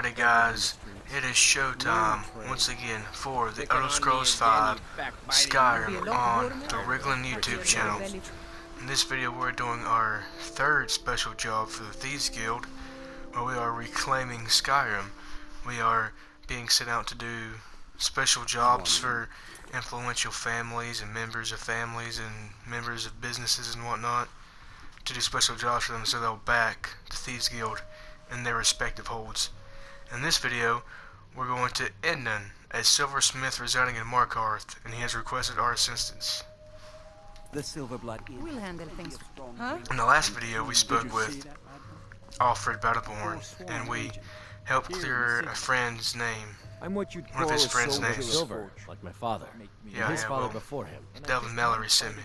Alrighty guys, it is showtime once again for the Elder Scrolls 5 Skyrim on the Righlon YouTube channel. In this video we're doing our third special job for the Thieves Guild, where we are reclaiming Skyrim. We are being sent out to do special jobs for influential families and members of families and members of businesses and whatnot, to do special jobs for them so they'll back the Thieves Guild in their respective holds. In this video, we're going to Ednan, a silversmith residing in Markarth, and he has requested our assistance. The Silverblood We'll handle things. Huh? In the last video, we spoke with Alfred Battleborn, and we helped clear a friend's name. I'm what you'd One of call his a friends' names. Silver, like my father. Yeah, His father well, before him. Delvin Mallory sent me.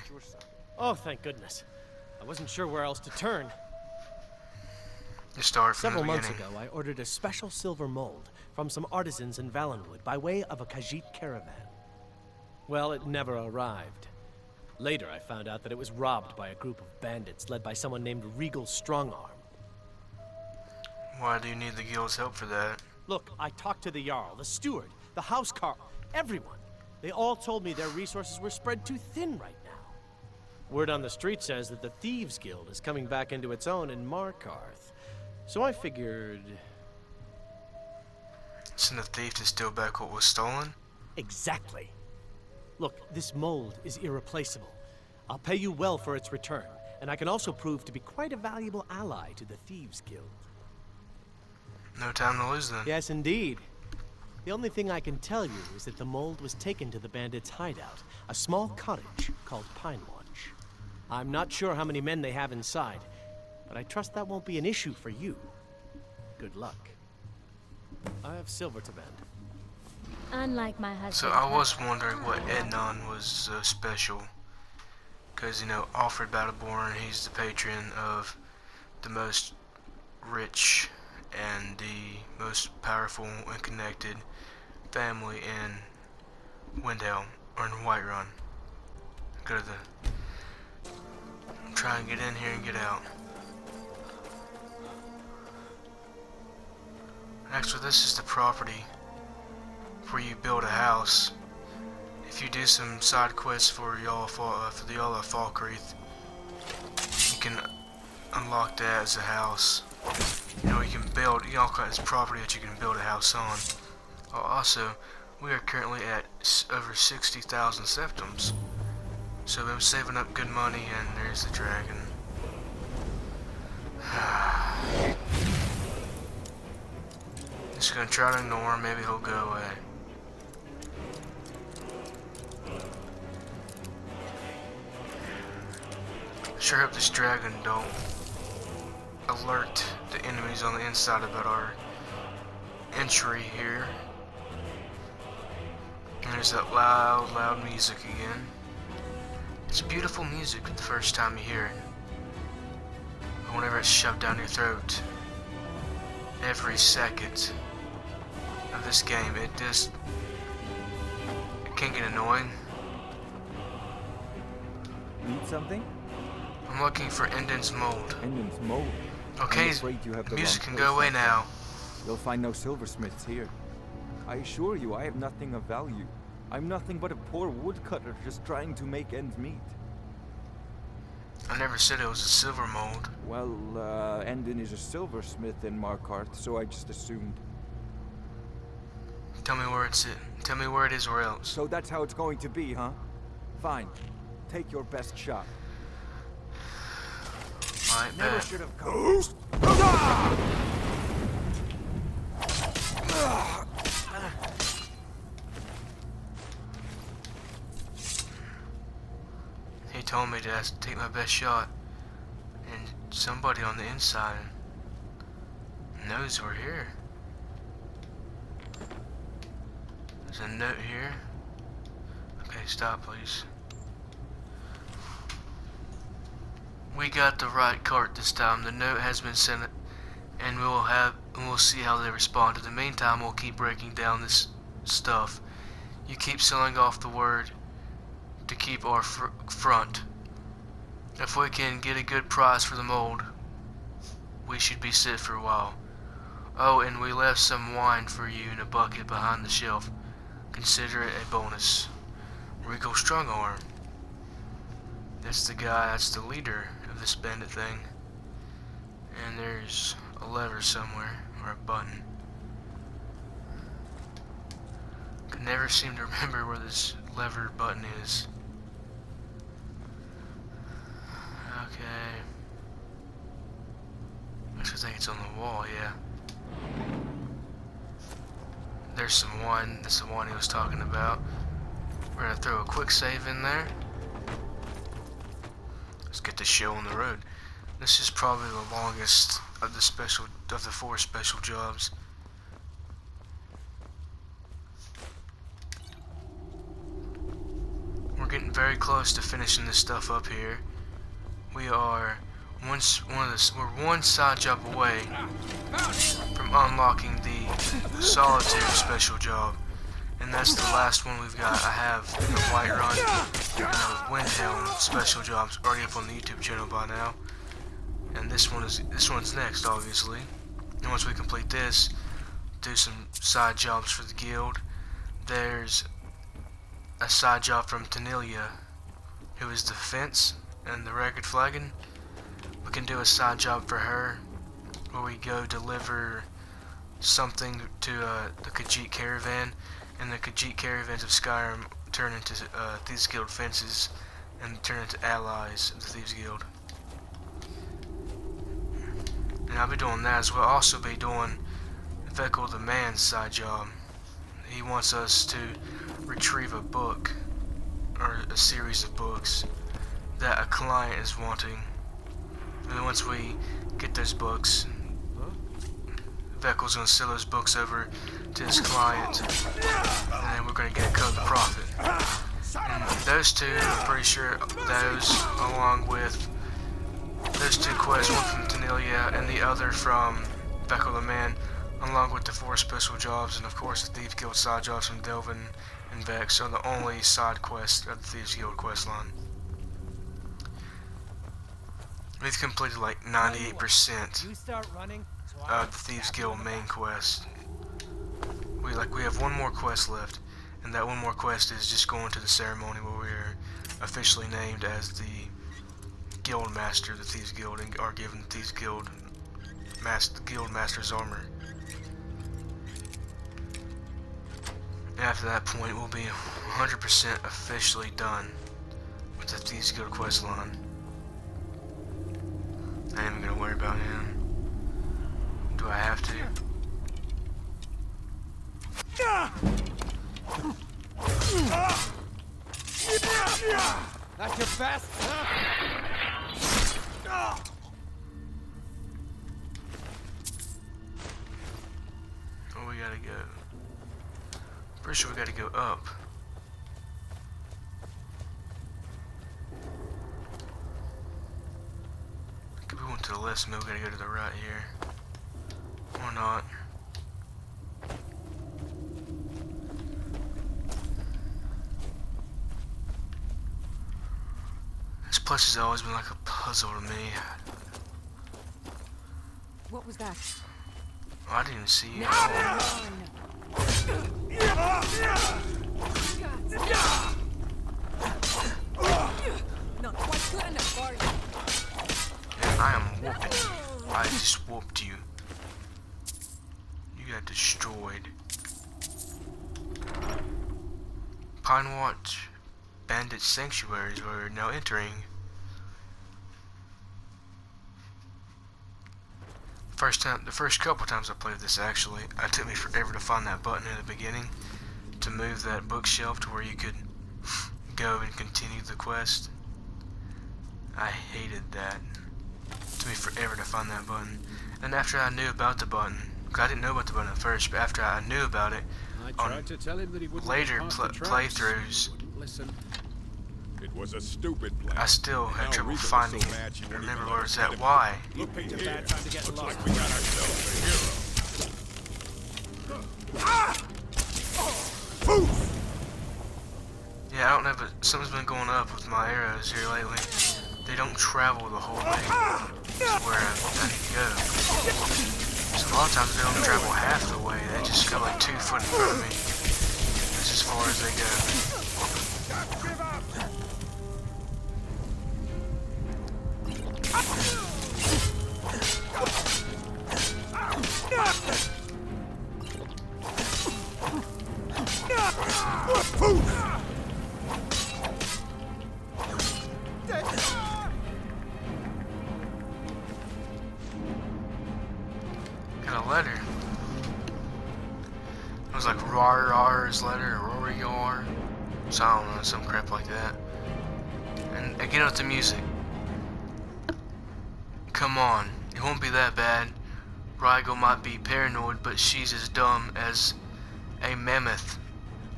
Oh, thank goodness. I wasn't sure where else to turn. You start from Several the months beginning. ago, I ordered a special silver mold from some artisans in Valenwood by way of a Khajiit caravan. Well, it never arrived. Later, I found out that it was robbed by a group of bandits led by someone named Regal Strongarm. Why do you need the guild's help for that? Look, I talked to the Jarl, the steward, the housecarl, everyone. They all told me their resources were spread too thin right now. Word on the street says that the Thieves Guild is coming back into its own in Markarth. So I figured... Send a thief to steal back what was stolen? Exactly. Look, this mold is irreplaceable. I'll pay you well for its return, and I can also prove to be quite a valuable ally to the Thieves Guild. No time to lose then. Yes, indeed. The only thing I can tell you is that the mold was taken to the bandits' hideout, a small cottage called Pine Watch. I'm not sure how many men they have inside, but I trust that won't be an issue for you. Good luck. I have silver to bend. Unlike my husband. So I was wondering what Ednan was so special. Because, you know, Alfred Battleborn, he's the patron of the most rich and the most powerful and connected family in Windhelm, or in Whiterun. Go to the... try and get in here and get out. Actually, this is the property where you build a house. If you do some side quests for the Jarl of Falkreath, you can unlock that as a house. You know, you can build, you know, all kinds of property that you can build a house on. Also, we are currently at over 60,000 septims. So I'm saving up good money, and there's the dragon. Just gonna try to ignore him, maybe he'll go away. Sure hope this dragon don't alert the enemies on the inside about our entry here. And there's that loud music again. It's beautiful music the first time you hear it. But whenever it's shoved down your throat, every second of this game, it can get annoying. Need something? I'm looking for Enden's mold. Enden's mold? Okay, I'm afraid you have the the music wrong can go away place. now. You'll find no silversmiths here. I assure you, I have nothing of value. I'm nothing but a poor woodcutter just trying to make ends meet. I never said it was a silver mold. Well, Enden is a silversmith in Markarth, so I just assumed. Tell me where it's at. Tell me where it is or else. So that's how it's going to be, huh? Fine. Take your best shot. Alright, Never bet. should have come. He told me to take my best shot. And somebody on the inside knows we're here. There's a note here. Okay, stop please. We got the right cart this time. The note has been sent, and we'll see how they respond. In the meantime, we'll keep breaking down this stuff. You keep selling off the word to keep our front. If we can get a good price for the mold, we should be set for a while. Oh, and we left some wine for you in a bucket behind the shelf. Consider it a bonus. Regal Strongarm. That's the guy, that's the leader of this bandit thing. And there's a lever somewhere, or a button. Can never seem to remember where this lever button is. Okay. Actually, I think it's on the wall, yeah. There's some wine, that's the one he was talking about. We're gonna throw a quick save in there. Let's get the show on the road. This is probably the longest of the 4 special jobs. We're getting very close to finishing this stuff up here. We are we're one side job away from unlocking the solitude special job, and that's the last one we've got. I have the Whiterun and the Windhelm special jobs already up on the YouTube channel by now, and this one's next, obviously. And once we complete this, do some side jobs for the guild. There's a side job from Tanilia, who is the fence and the ragged flagon. We can do a side job for her, where we go deliver something to the Khajiit caravan, and the Khajiit caravans of Skyrim turn into Thieves Guild fences and turn into allies of the Thieves Guild. And I'll be doing that as well. I'll also be doing Vekel the Man's side job. He wants us to retrieve a book, or a series of books, that a client is wanting. And then once we get those books, Vekel's gonna sell those books over to his client, and then we're gonna get a cut of the profit. And those two, I'm pretty sure those, along with those 2 quests, one from Tanilia and the other from Vekel the Man, along with the 4 special jobs, and of course the Thieves Guild side jobs from Delvin and Vex, are the only side quests of the Thieves Guild quest line. We've completed like 98% of the Thieves Guild main quest. We have one more quest left, and that one more quest is just going to the ceremony where we're officially named as the Guild Master of the Thieves Guild and are given the Thieves Guild Guild Master's armor. And after that point, we'll be 100% officially done with the Thieves Guild quest line. I ain't even gonna worry about him. Do I have to? That's your best, huh? Oh, we gotta go. Pretty sure we gotta go up. Could we went to the left, so maybe we gotta go to the right here. Or not. This place has always been like a puzzle to me. What was that? Oh, I didn't even see you. Not quite good enough, are you? Yeah, I am whooping you. I just whooped you. You got destroyed. Pine Watch Bandit Sanctuaries we're now entering. The first couple times I played this, actually, it took me forever to find that button in the beginning to move that bookshelf to where you could go and continue the quest. I hated that. It took me forever to find that button. And after I knew about the button, because I didn't know about the button at first, but after I knew about it, on later playthroughs, It was a stupid plan. I still had trouble finding it. I remember where it's at. Why? Look here. Looks like we got ourselves a hero. Yeah, I don't know, but something's been going up with my arrows here lately. They don't travel the whole way to where I need to go. So a lot of times they don't travel half the way. They just go like 2 foot in front of me. That's as far as they go. Got a letter. It was like Rar's letter, or Rory Yar. So I don't know, some crap like that. And again with the music. Come on, it won't be that bad. Righlon might be paranoid, but she's as dumb as a mammoth.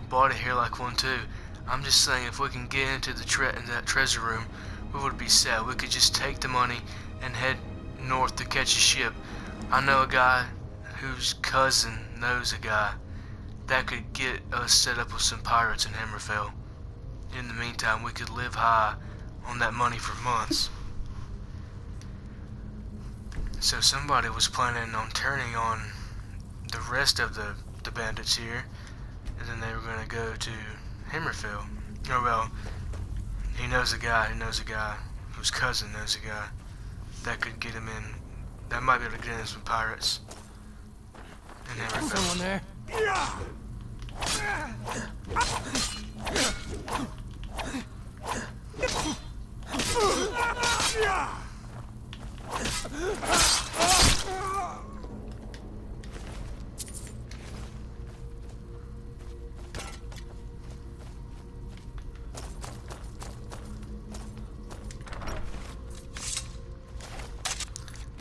Bought it here like one too. I'm just saying, if we can get into the that treasure room, we would be set. We could just take the money and head north to catch a ship. I know a guy whose cousin knows a guy that could get us set up with some pirates in Hammerfell. In the meantime, we could live high on that money for months. So somebody was planning on turning on the rest of the bandits here, and then they were going to go to Hammerfell. Oh well, he knows a guy whose cousin knows a guy that could get him in. That might be able to get in some pirates in Hammerfell. Someone there?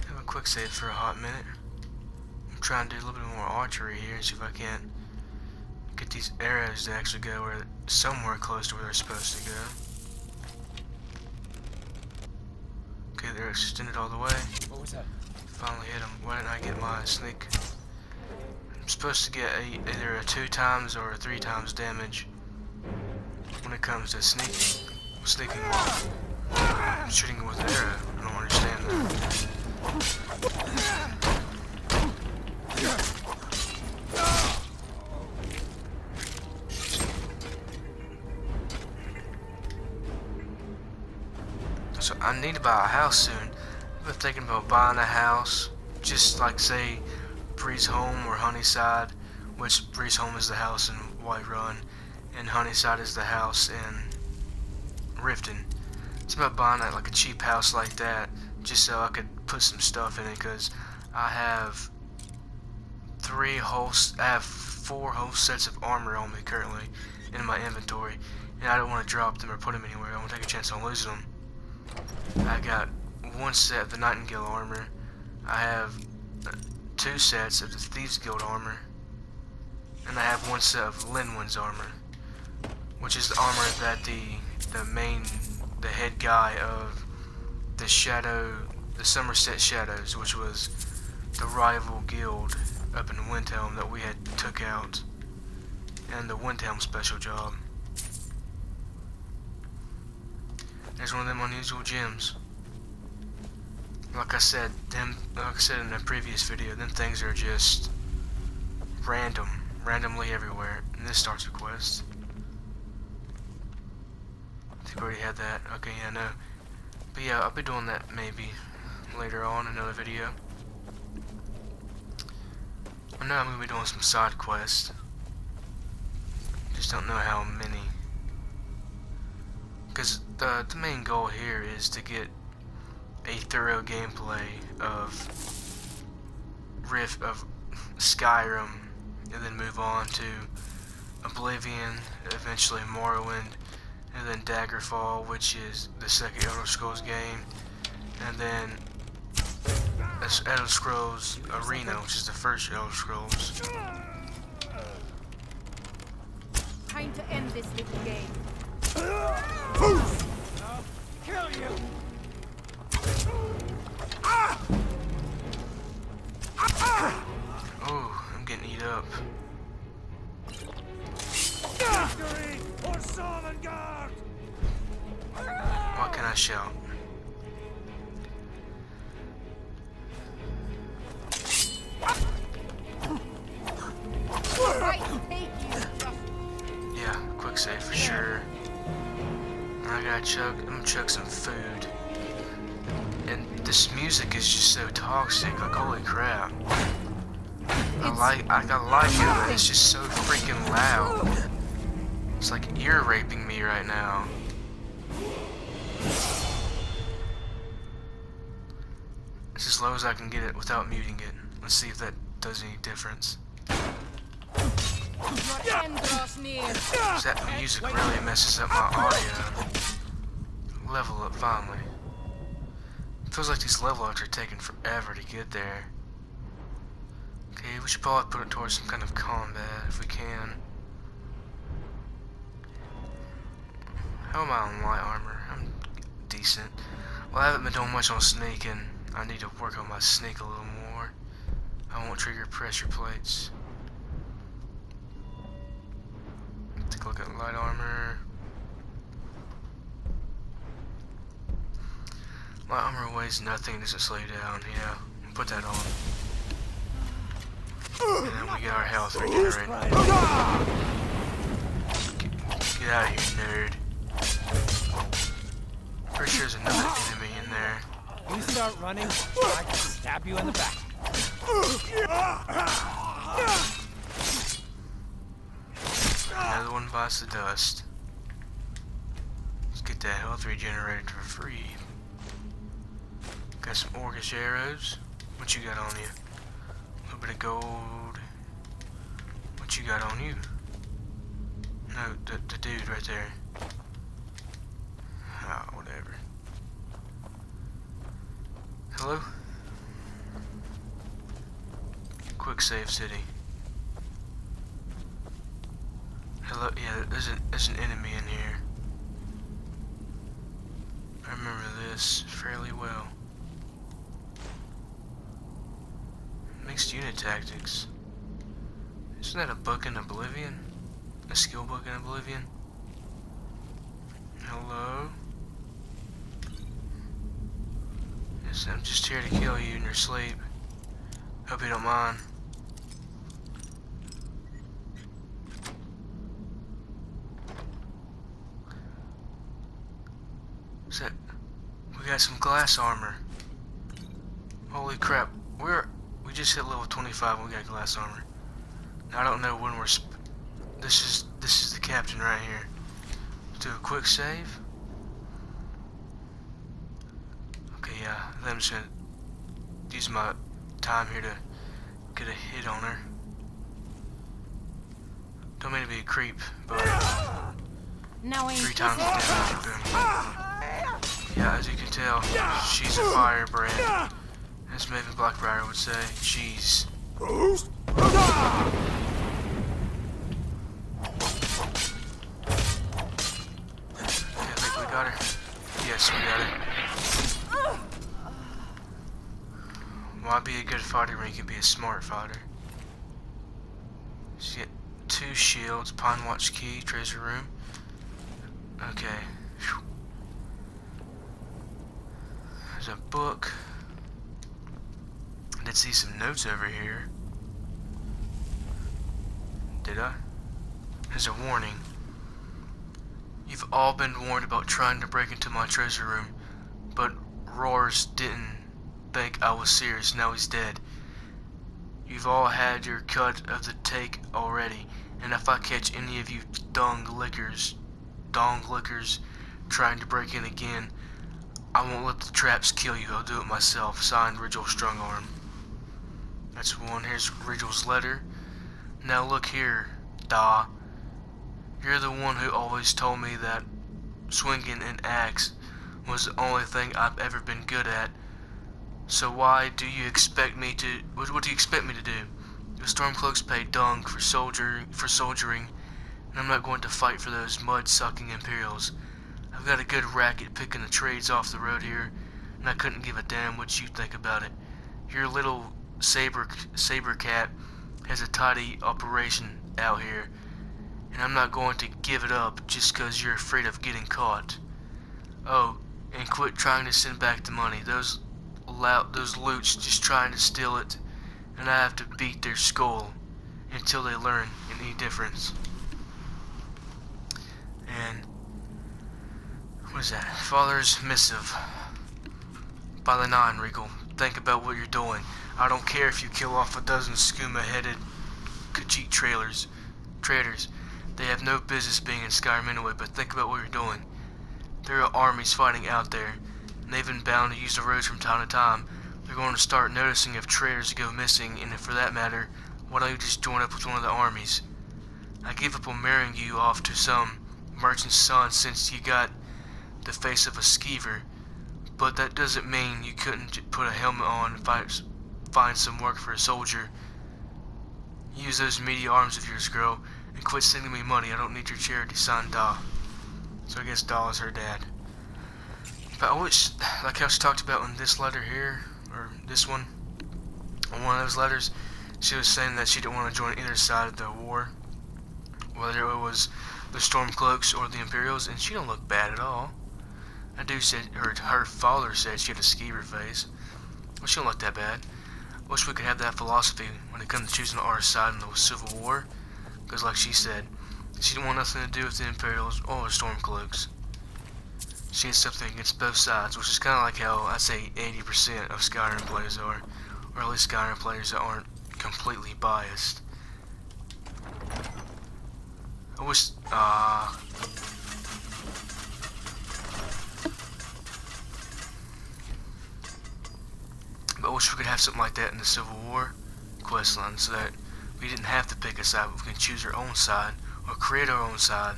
Have a quick save for a hot minute. I'm trying to do a little bit more archery here and see if I can't get these arrows to actually go somewhere close to where they're supposed to go. Okay, they're extended all the way. What was that? Finally hit them. Why didn't I get my sneak? I'm supposed to get either a 2 times or a 3 times damage when it comes to sneaking while shooting with an arrow. I don't understand that. So I need to buy a house soon. I've been thinking about buying a house, just like say Breeze Home or Honeyside, which Breeze Home is the house in Whiterun, and Honeyside is the house in Riften. It's about buying like a cheap house like that, just so I could put some stuff in it, because I have 4 whole sets of armor on me currently in my inventory, and I don't want to drop them or put them anywhere. I want to take a chance on losing them. I got 1 set of the Nightingale armor. I have 2 sets of the Thieves Guild armor, and I have 1 set of Linwin's armor, which is the armor that the head guy of the Somerset Shadows, which was the rival guild up in Windhelm that we had took out, and the Windhelm special job. There's one of them unusual gems. Like I said in the previous video, them things are just randomly everywhere. And this starts a quest. I think we already had that. Okay, yeah, no. But yeah, I'll be doing that maybe later on in another video. I know I'm gonna be doing some side quests. Just don't know how many. Because the main goal here is to get a thorough gameplay of Skyrim, and then move on to Oblivion, eventually Morrowind, and then Daggerfall, which is the second Elder Scrolls game, and then Elder Scrolls Arena, which is the first Elder Scrolls. Time to end this little game. Kill you! Oh, I'm getting eat up. Victory or Sovngarde! What can I shout? quick save for sure. I'm gonna chuck some food. And this music is just so toxic, like I crap. I like it, but it's just so freaking loud. It's like ear raping me right now. It's as low as I can get it without muting it. Let's see if that does any difference. That music really messes up my audio. Level up finally. Feels like these level ups are taking forever to get there. Okay, we should probably put it towards some kind of combat if we can. How am I on light armor? I'm decent. Well, I haven't been doing much on sneaking. I need to work on my sneak a little more. I won't trigger pressure plates. Take a look at light armor. Light armor weighs nothing, doesn't slow you down. Yeah, put that on. And then we get our health regenerated. Get out of here, nerd. Pretty sure there's another enemy in there. You start running, I can stab you in the back. Another one bites the dust. Let's get that health regenerated for free. Got some orcish arrows. What you got on you? A little bit of gold. What you got on you? No, the dude right there. Ah, whatever. Hello? Quick save city. Hello? Yeah, there's an enemy in here. I remember this fairly well. Mixed unit tactics. Isn't that a book in Oblivion? A skill book in Oblivion? Hello? Yes, I'm just here to kill you in your sleep. Hope you don't mind. Is that... We got some glass armor. Holy crap. We just hit level 25 and we got glass armor. Now, I don't know when we're... This is the captain right here. Do a quick save. Okay, yeah. I'm just gonna use my time here to get a hit on her. Don't mean to be a creep, but Now 3 times the damage. Boom. Yeah, as you can tell, she's a firebrand. As Maven Blackbriar would say, jeez. I think we got her. Yes, we got her. Why be a good fighter when you can be a smart fighter? She got 2 shields, Pine Watch key, treasure room. Okay. Whew. There's a book. I did see some notes over here. Did I? There's a warning. You've all been warned about trying to break into my treasure room, but Roars didn't think I was serious. Now he's dead. You've all had your cut of the take already, and if I catch any of you dong lickers trying to break in again, I won't let the traps kill you. I'll do it myself. Signed, Righl Strongarm. That's one. Here's Righl's letter. Now look here, Da. You're the one who always told me that swinging an axe was the only thing I've ever been good at. So why do you expect me to... What do you expect me to do? The Stormcloaks pay dung for soldiering, and I'm not going to fight for those mud-sucking Imperials. I've got a good racket picking the trades off the road here, and I couldn't give a damn what you think about it. Your little saber cat has a tidy operation out here, and I'm not going to give it up just because you're afraid of getting caught. Oh, and quit trying to send back the money. Those loots just trying to steal it, and I have to beat their skull until they learn any difference. and what is that? Father's missive. By the 9, Regal. Think about what you're doing. I don't care if you kill off a dozen skooma-headed Khajiit traitors. They have no business being in Skyrim anyway, but think about what you're doing. There are armies fighting out there, and they've been bound to use the roads from time to time. They're going to start noticing if traitors go missing, and if for that matter, why don't you just join up with one of the armies? I give up on marrying you off to some merchant's son since you got the face of a skeever, but that doesn't mean you couldn't put a helmet on and find some work for a soldier. Use those meaty arms of yours, girl, and quit sending me money. I don't need your charity, son, Da. So I guess Da is her dad. But I wish, like how she talked about in this letter here, or this one, on one of those letters, she was saying that she didn't want to join either side of the war, whether it was the Stormcloaks or the Imperials, and she don't look bad at all. That dude said, her father said she had a skeever face. Well, she don't look that bad. Wish we could have that philosophy when it comes to choosing our side in the Civil War, because like she said, she didn't want nothing to do with the Imperials or the Stormcloaks. She had something against both sides, which is kind of like how I'd say 80% of Skyrim players are, or at least Skyrim players that aren't completely biased. I wish, but I wish we could have something like that in the Civil War questline, so that we didn't have to pick a side, but we can choose our own side, or create our own side.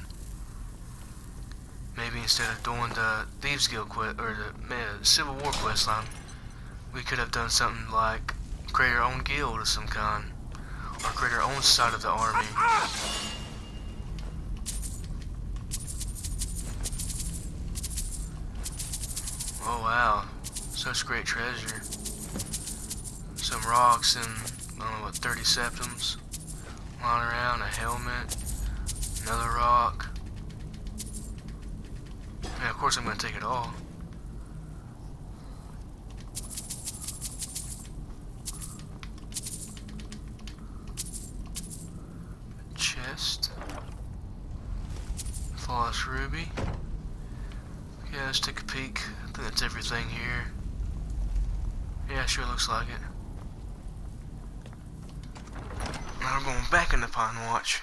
Maybe instead of doing the Thieves Guild quest, or the Civil War questline, we could have done something like create our own guild of some kind, or create our own side of the army. Oh wow, such great treasure. Some rocks and, I don't know what, 30 septums lying around, a helmet, another rock. Yeah, of course I'm going to take it all. Chest. Flawless ruby. Yeah, let's take a peek. I think that's everything here. Yeah, sure looks like it. Now we're going back in the Pine Watch.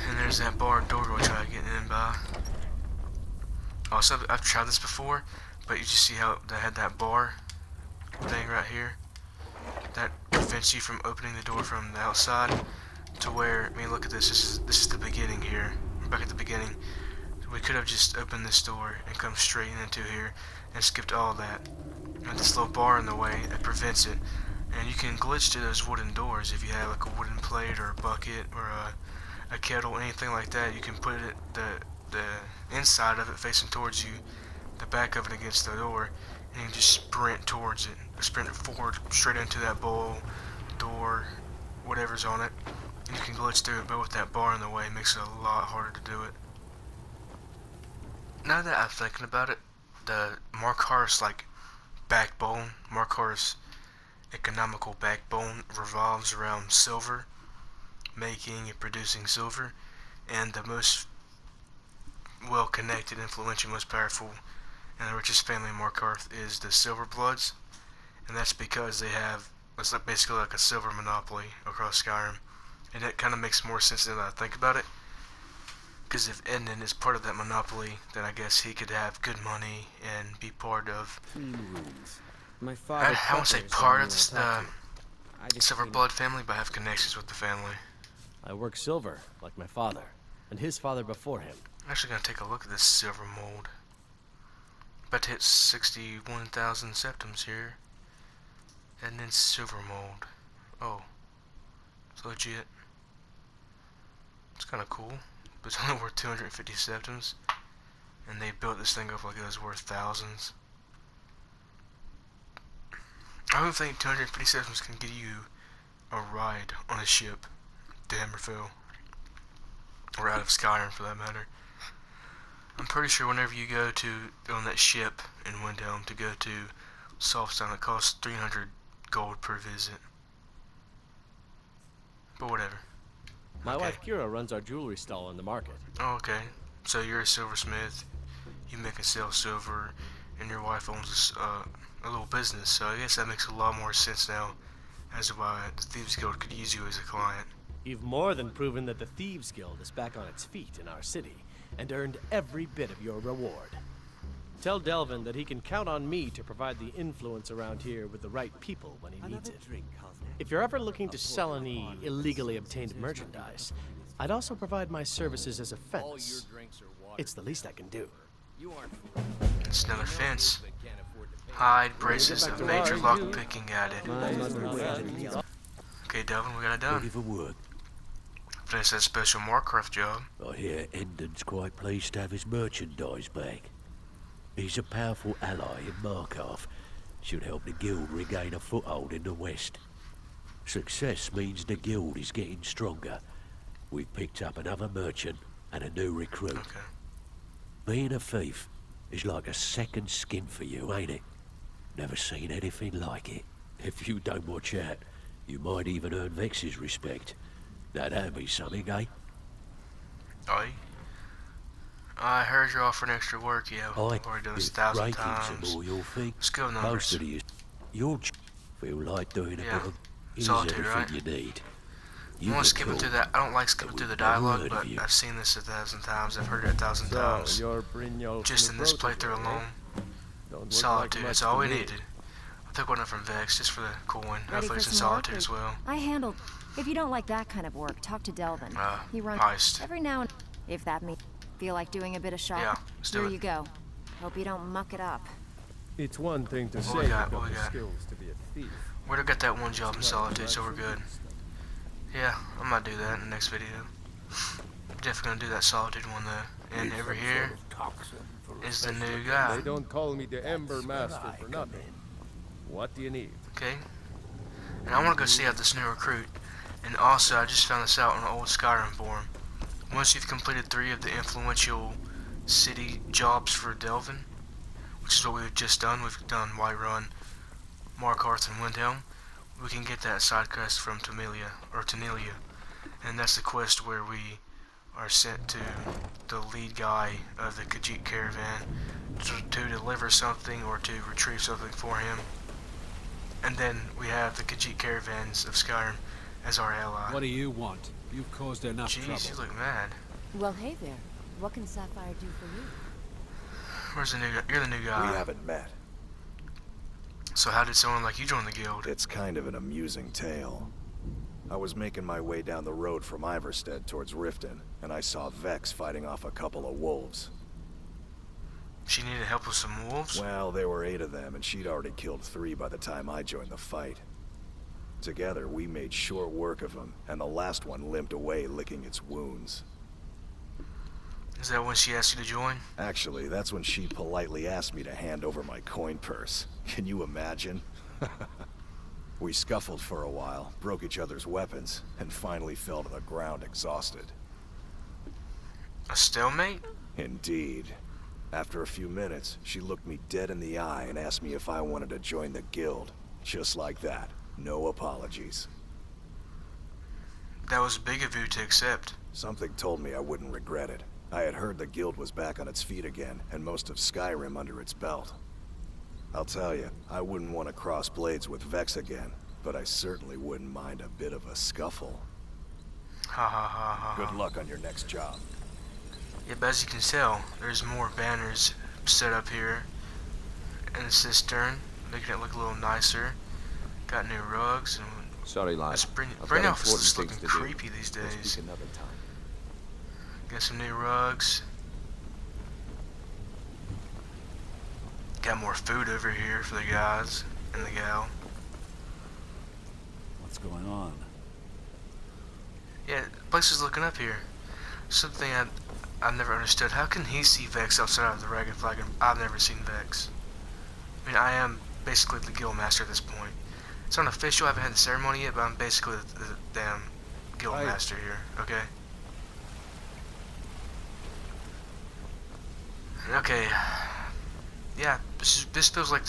And there's that barred door we'll try getting in by. Also, I've tried this before, but you just see how they had that bar thing right here. That prevents you from opening the door from the outside to where, I mean, look at this. This is the beginning here. We're back at the beginning. We could have just opened this door and come straight into here and skipped all that. And this little bar in the way, it prevents it. And you can glitch to those wooden doors if you have like a wooden plate or a bucket or a kettle, anything like that. You can put it the inside of it facing towards you, the back of it against the door, and you can just sprint towards it, sprint forward straight into that bowl, door, whatever's on it. And you can glitch through it, but with that bar in the way, it makes it a lot harder to do it. Now that I'm thinking about it, the Markarth's like backbone, Markarth's economical backbone revolves around silver, making and producing silver, and the most well-connected, influential, most powerful, and the richest family in Markarth is the Silverbloods, and that's because they have, it's like basically like a silver monopoly across Skyrim, and it kind of makes more sense now that I think about it. Because if Ednan is part of that monopoly, then I guess he could have good money and be part of. My father. I won't say part of the Silverblood family, but I have connections with the family. I work silver, like my father, and his father before him. I'm actually gonna take a look at this silver mold. About to hit 61,000 septums here, and then silver mold. Oh, it's legit. It's kind of cool. But it's only worth 250 septums, and they built this thing up like it was worth thousands. I don't think 250 septums can get you a ride on a ship to Hammerfell, or out of Skyrim for that matter. I'm pretty sure whenever you go on that ship in Windhelm to go to Softstone, it costs 300 gold per visit. But whatever. My Okay. wife Kira runs our jewelry stall in the market. Oh, okay. So you're a silversmith. You make and sell silver, and your wife owns a little business. So I guess that makes a lot more sense now as to why the Thieves Guild could use you as a client. You've more than proven that the Thieves Guild is back on its feet in our city, and earned every bit of your reward. Tell Delvin that he can count on me to provide the influence around here with the right people when he needs it. If you're ever looking to sell any illegally obtained merchandise, I'd also provide my services as a fence. It's the least I can do. It's another fence. Hide braces of major lockpicking added. Okay, Delvin, we got it done. Ready for work. Finish that special Markarth job. I hear Endon's quite pleased to have his merchandise back. He's a powerful ally in Markarth. Should help the guild regain a foothold in the west. Success means the guild is getting stronger. We've picked up another merchant and a new recruit. Okay. Being a thief is like a second skin for you, ain't it? Never seen anything like it. If you don't watch out, you might even earn Vex's respect. That'd be something, eh? Aye. I heard you're offering extra work, yeah. I've already done this 1,000 times. All your thing. Skill Most numbers. of you, you'll feel like doing a Yeah. bit of Solitude, everything right? you need. You want to skip it through that? I don't like skipping through the dialogue, but I've seen this 1,000 times. I've heard it 1,000 times. you're Brynjolf Just in this playthrough alone. Solitude, that's all we needed. I took one up from Vex, just for the coin. Hopefully it's in Solitude as well. I handled. If you don't like that kind of work, talk to Delvin. He runs Heist. every now and if that means feel like doing a bit of shopping. Yeah, let's do Here it. you go. Hope you don't muck it up. It's one thing to What say we you've got? got What we the got? skills to be a thief. We'd have got that one job in Solitude, so we're good. Yeah, I might do that in the next video. Definitely gonna do that Solitude one though. And over here is the new guy. They don't call me the Ember Master for nothing. What do you need? Okay. And I want to go see out this new recruit. And also, I just found this out on an old Skyrim forum. Once you've completed 3 of the influential city jobs for Delvin, which is what we've just done. We've done Whiterun, Markarth, and Windhelm. We can get that side quest from Tanelia, and that's the quest where we are sent to the lead guy of the Khajiit caravan to deliver something or to retrieve something for him. And then we have the Khajiit caravans of Skyrim as our ally. What do you want? You've caused enough Jeez, you trouble. look mad. Well, hey there. What can Sapphire do for you? Where's the new guy? You're the new guy. We haven't met. So how did someone like you join the guild? It's kind of an amusing tale. I was making my way down the road from Iverstead towards Riften, and I saw Vex fighting off a couple of wolves. She needed help with some wolves? Well, there were 8 of them, and she'd already killed 3 by the time I joined the fight. Together, we made short work of them, and the last one limped away licking its wounds. Is that when she asked you to join? Actually, that's when she politely asked me to hand over my coin purse. Can you imagine? We scuffled for a while, broke each other's weapons, and finally fell to the ground exhausted. A stalemate? Indeed. After a few minutes, she looked me dead in the eye and asked me if I wanted to join the guild. Just like that. No apologies. That was big of you to accept. Something told me I wouldn't regret it. I had heard the guild was back on its feet again, and most of Skyrim under its belt. I'll tell you, I wouldn't want to cross blades with Vex again, but I certainly wouldn't mind a bit of a scuffle. Ha ha ha ha. Good luck on your next job. Yeah, but as you can tell, there's more banners set up here in the cistern, making it look a little nicer. Got new rugs and Sorry, lad. Brynjolf is just looking creepy these days. Another time. Got some new rugs. Got more food over here for the guys and the gal. What's going on? Yeah, the place is looking up here. Something I've never understood. How can he see Vex outside of the Ragged Flag and I've never seen Vex? I mean, I am basically the guild master at this point. It's not official, I haven't had the ceremony yet, but I'm basically the damn guild master here, okay? Okay. Yeah, this feels like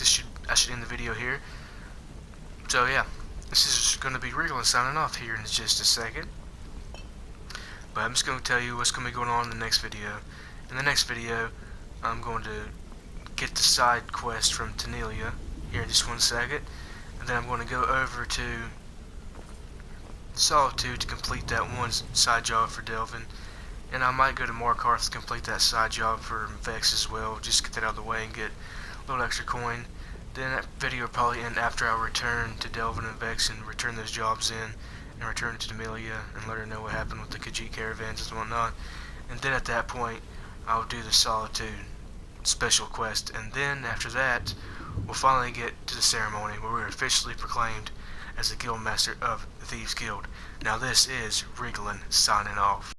I should end the video here. So yeah, this is going to be Righlon signing off here in just a second. But I'm just going to tell you what's going to be going on in the next video. In the next video, I'm going to get the side quest from Tanelia here in just 1 second, and then I'm going to go over to Solitude to complete that one side job for Delvin, and I might go to Markarth to complete that side job for Vex as well, just get that out of the way and get a little extra coin. Then that video will probably end after I return to Delvin and Vex and return those jobs in, and return to Tanelia and let her know what happened with the Khajiit caravans and whatnot. And then at that point, I'll do the Solitude special quest, and then after that, we'll finally get to the ceremony where we're officially proclaimed as the Guildmaster of the Thieves Guild. Now this is Righlon signing off.